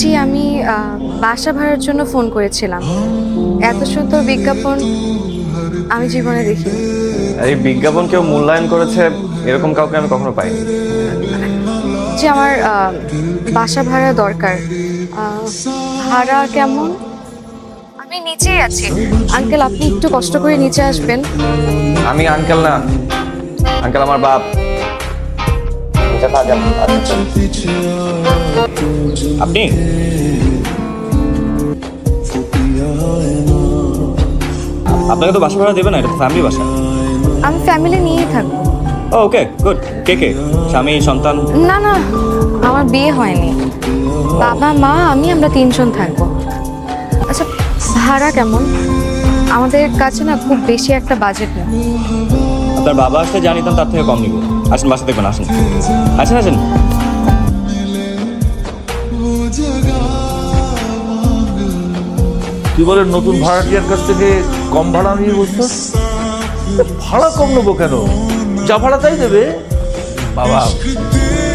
জি, আমি বাসা ভাড়ার জন্য ফোন করেছিলাম। এত সুন্দর বিজ্ঞাপন আমি জীবনে দেখিনি। এই বিজ্ঞাপন কেউ মূল্যায়ন করেছে এরকম কাউকে আমি কখনো পাইনি। জি, আমার বাসা ভাড়া দরকার। ভাড়া কেমন? আমি নিচেই আছি আঙ্কেল, আপনি একটু কষ্ট করে নিচে আসবেন। আমি আঙ্কেল না, আঙ্কেল আমার বাপ। আপনি আপনাকে তো বাসা ভাড়া দেবে না, এটা তো ফ্যামিলি বাসা। আমি ফ্যামিলি নিয়েই থাকবো। Okay good. কে কে? স্বামী, সন্তান? না না, আমার বিয়ে হয়নি। বাবা মা আমরা 3 জন থাকবো। আচ্ছা, ভাড়া কেমন? আমাদের কাছে না খুব বেশি একটা বাজেট না। আপনার বাবা আসলে জানিতাম তার থেকে কম নিব। আসেন বাসা দেখবেন, আসেন আসেন আসেন। কি বলেন, নতুন ভাড়াটিয়ার কাছ থেকে কম ভাড়া নিয়ে বলছো? ভাড়া কম নেবো কেন? যা ভাড়া তাই দেবে। বাবা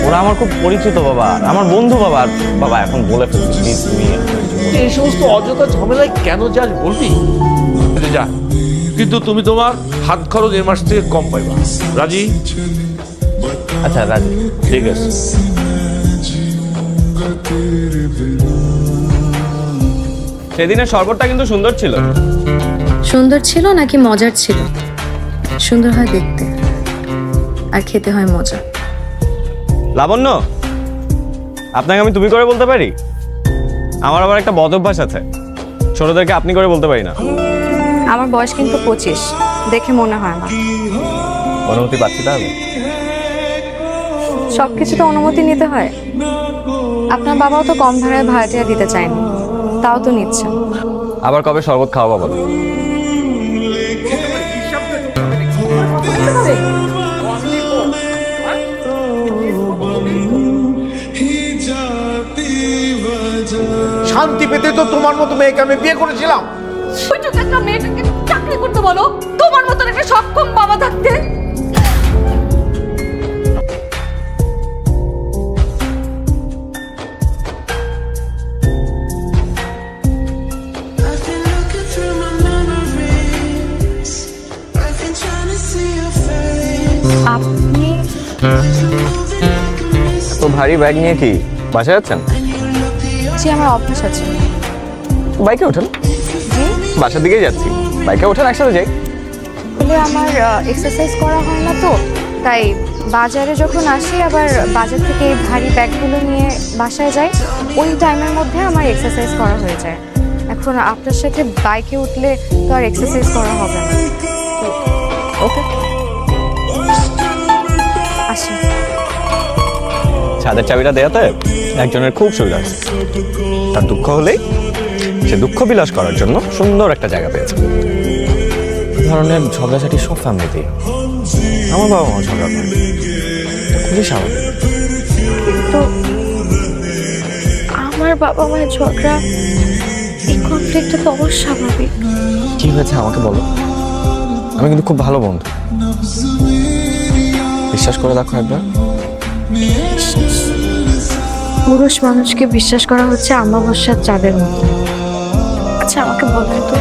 ওরা আমার খুব পরিচিত বাবা, আমার বন্ধু বাবা। বাবা এখন বলে ফেলছি, প্লিজ তুমি এই সমস্ত অযথা ঝামেলায় কেন যাস বলবি? যা, কিন্তু তুমি তোমার হাত খরচ এ মাস থেকে কম পাইবা। রাজি? আচ্ছা রাজি, ঠিক আছে। সেদিনের শরবতটা কিন্তু সুন্দর ছিল। সুন্দর ছিল নাকি মজার ছিল? সুন্দর হয় দেখতে, আর খেতে হয় মজা। লাবণ্য, আপনাকে আমি তুমি করে বলতে পারি? আমার আবার একটা বদ অভ্যাস আছে, ছোটদেরকে আপনি করে বলতে পারি না। আমার বয়স কিন্তু 25, দেখে মনে হয় না। অনুমতি পাচ্ছি তাহলে? সবকিছু তো অনুমতি নিতে হয়। আপনার বাবাও তো কম ভাড়ায় ভাড়াটিয়া দিতে চায়নি, তাও তো নিচ্ছেন। আবার কবে শরবত খাওয়াবো বলো? শান্তি পেতে তো তোমার মতো মেয়েকে আমি বিয়ে করেছিলাম। একটা মেয়েটাকে চাকরি করতে বলো, তোমার মতো একটা সক্ষম বাবা থাকতে। আপনি তো ভারী ব্যাগ নিয়ে কি বাসায় যাচ্ছেন? জি, আমার অভ্যাস আছে। বাইকে ওঠেন। জি, বাসার দিকেই যাচ্ছি, বাইকে ওঠেন, একসাথে যাই। বলে আমার এক্সারসাইজ করা হয় না তো, তাই বাজারে যখন আসি আবার বাজার থেকে এই ভারী ব্যাগগুলো নিয়ে বাসায় যাই, ওই টাইমের মধ্যে আমার এক্সারসাইজ করা হয়ে যায়। এখন আপনার সাথে বাইকে উঠলে তো আর এক্সারসাইজ করা হবে না। ওকে, আসি। ছাদের চাবিটা দেয়াতে একজনের খুব সুবিধা আছে। তার দুঃখ হলেই সে দুঃখ বিলাস করার জন্য সুন্দর একটা জায়গা পেয়েছে। এই ধরনের ঝগড়াঝাটি সব ফ্যামিলিতেই। আমার বাবা মা ঝগড়া করে, খুবই স্বাভাবিক। তো আমার বাবা মায়ের ঝগড়া, এই কনফ্লিক্টটা তো অস্বাভাবিক। কি হয়েছে আমাকে বলো, আমি কিন্তু খুব ভালো বন্ধু। বিশ্বাস করে দেখো একবার। পুরুষ মানুষকে বিশ্বাস করা হচ্ছে অমাবস্যার চাঁদের মতো। আচ্ছা আমাকে বলেন তো,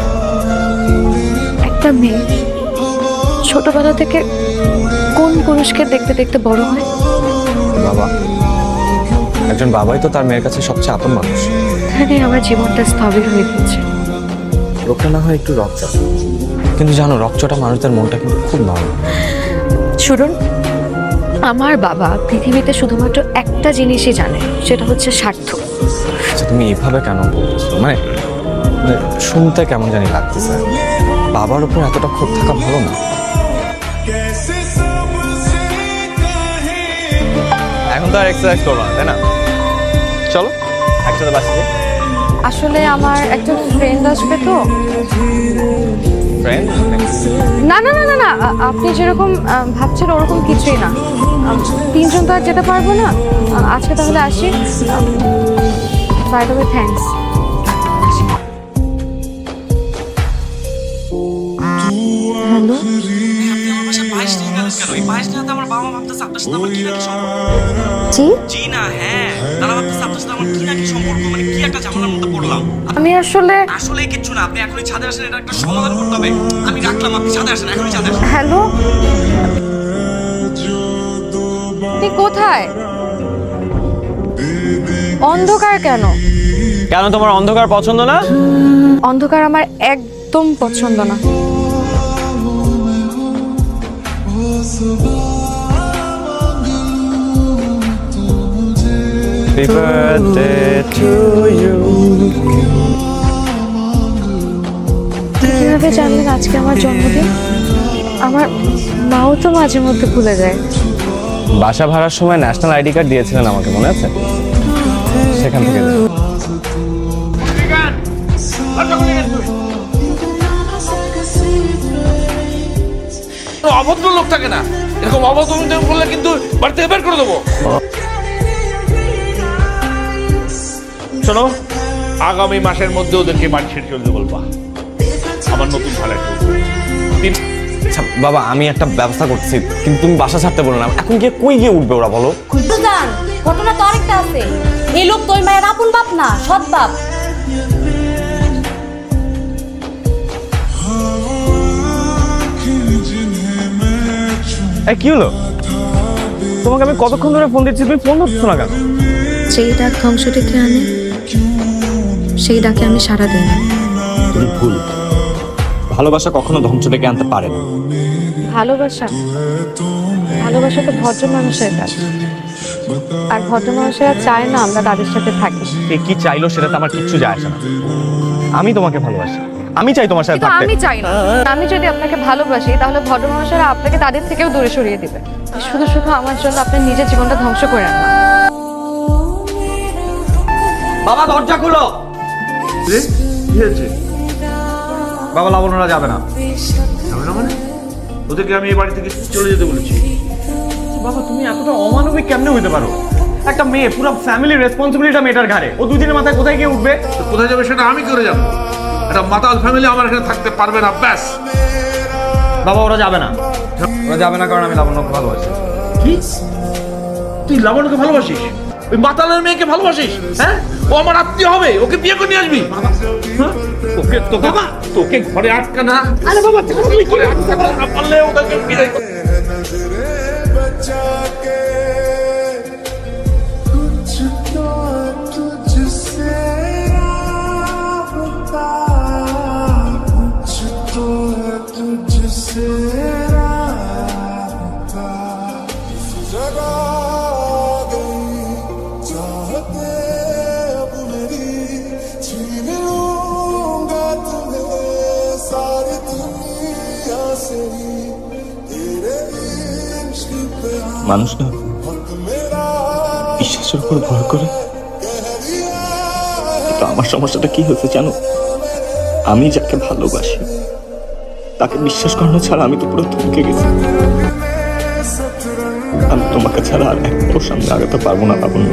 একটা মেয়ে ছোটবেলা থেকে কোন পুরুষকে দেখতে দেখতে বড় হয়? বাবা, একজন বাবাই তো তার মেয়ের কাছে সবচেয়ে আপন মানুষ। এখানে আমার জীবনটা স্থবির হয়ে গেছে। রোগটা না হয় একটু রক্ত, কিন্তু জানো রক্তটা মানুষদের মনটা কিন্তু খুব নরম। শুনুন, আমার বাবা পৃথিবীতে শুধুমাত্র একটা জিনিসই জানে, সেটা হচ্ছে স্বার্থ। আচ্ছা তুমি এইভাবে কেন বলছো? মানে শুনতে কেমন জানি লাগতেছে। বাবার উপর এতটা ক্ষোভ থাকা ভালো না। এখন তো আর এক্সারসাইজ করবো না, তাই না? চলো একসাথে বাসে যাই। আসলে আমার একটা ফ্রেন্ড আসবে তো। ফ্রেন্ড? না না না না না, আপনি যেরকম ভাবছেন ওরকম কিছুই না। 3 জন তো আর যেতে পারবো না। আজকে তাহলে আসি। By the way, thanks. Hello, কেন? এই পায়েস না আমার বাবা ভাবতেছে আপনার সাথে আমার কি নাকি সম্পর্ক। জি জি না, হ্যাঁ, তারা ভাবতেছে আপনার সাথে আমার কি নাকি সম্পর্ক, মানে কি একটা ঝামেলার মধ্যে পড়লাম। আমি আসলে আসলে কিচ্ছু না, আপনি এখনই ছাদে আসেন, এটা একটা সমাধান করতে হবে। আমি রাখলাম, আপনি ছাদে আসেন, এখনই ছাদে আসেন। হ্যালো, আপনি কোথায়? অন্ধকার কেন? কেন তোমার অন্ধকার পছন্দ না? অন্ধকার আমার একদম পছন্দ না। Happy birthday to you. কিভাবে জানলেন আজকে আমার জন্মদিন? আমার মাও তো মাঝে মধ্যে ভুলে যায়। বাসা ভাড়ার সময় ন্যাশনাল আইডি কার্ড দিয়েছিলেন আমাকে, মনে আছে? সেখান থেকে অভদ্র লোক থাকে না, এরকম অভদ্র বললে কিন্তু বাড়ি থেকে বের করে দেবো। শোনো, আগামী মাসের মধ্যে ওদেরকে বাড়ি ছেড়ে চলতে বলবা। আমার নতুন ফ্ল্যাট। আচ্ছা বাবা, আমি একটা ব্যবস্থা করছি, কিন্তু তুমি বাসা ছাড়তে বলো না। এখন গিয়ে কই গিয়ে উঠবে ওরা, বলো? জান, ঘটনা তো আরেকটা আছে। এই লোক তোর মায়ের আপন বাপ না, সৎ বাপ। এই কি হলো? তোমাকে আমি কতক্ষণ ধরে ফোন দিচ্ছি, তুমি ফোন ধরছো না কেন? যেই ডাক ধ্বংস ডেকে আনে, সেই ডাকে আমি সাড়া দিই না। তুমি ভুল। ভালোবাসা কখনো ধ্বংস ডেকে আনতে পারে না। ভালোবাসা ভালোবাসা তো ভদ্র মানুষের কাজ, আর ভদ্র মানুষেরা চায় না আমরা তাদের সাথে থাকি। কে কি চাইলো সেটা তো আমার কিচ্ছু যায় আসে না। আমি তোমাকে ভালোবাসি, আমি চাই তোমার সাথে কিন্তু থাকতে। আমি চাই না। আমি যদি আপনাকে ভালোবাসি তাহলে ভদ্র মানুষেরা আপনাকে তাদের থেকেও দূরে সরিয়ে দিবে। শুধু শুধু আমার জন্য আপনার নিজের জীবনটা ধ্বংস করে না। বাবা দরজা খুলো। বাবা, লাবণ্যরা যাবে না। মানে ওদেরকে আমি এই বাড়ি থেকে চলে যেতে বলেছি। বাবা, তুমি এতটা অমানবিক কেমনে হইতে পারো? একটা মেয়ে, পুরো ফ্যামিলির রেসপন্সিবিলিটি মেয়েটার ঘাড়ে। ও দুদিনের মাথায় কোথায় গিয়ে উঠবে? কোথায় যাবে সেটা আমি করে যাবো? একটা মাতাল ফ্যামিলি আমার এখানে থাকতে পারবে না, ব্যাস। বাবা, ওরা যাবে না। ওরা যাবে না কারণ আমি লাবণ্যকে ভালোবাসি। কি? তুই লাবণ্যকে ভালোবাসিস? ওই মাতালের মেয়েকে ভালোবাসিস? হ্যাঁ, ও আমার আত্মীয় হবে, ওকে বিয়ে করে নিয়ে আসবি। হ্যাঁ? তোকে ঘরে আটকা না। আরে বাবা, তুই ঘরে আটকা না পারলে ওদেরকে বিয়ে করে। মানুষ না বিশ্বাসের উপর ভর করে, কিন্তু আমার সমস্যাটা কি হয়েছে জানো? আমি যাকে ভালোবাসি তাকে বিশ্বাস করানো ছাড়া আমি তো পুরো থমকে গেছি। আমি তোমাকে ছাড়া আর এক সামনে আগাতে পারবো না লাবণ্য।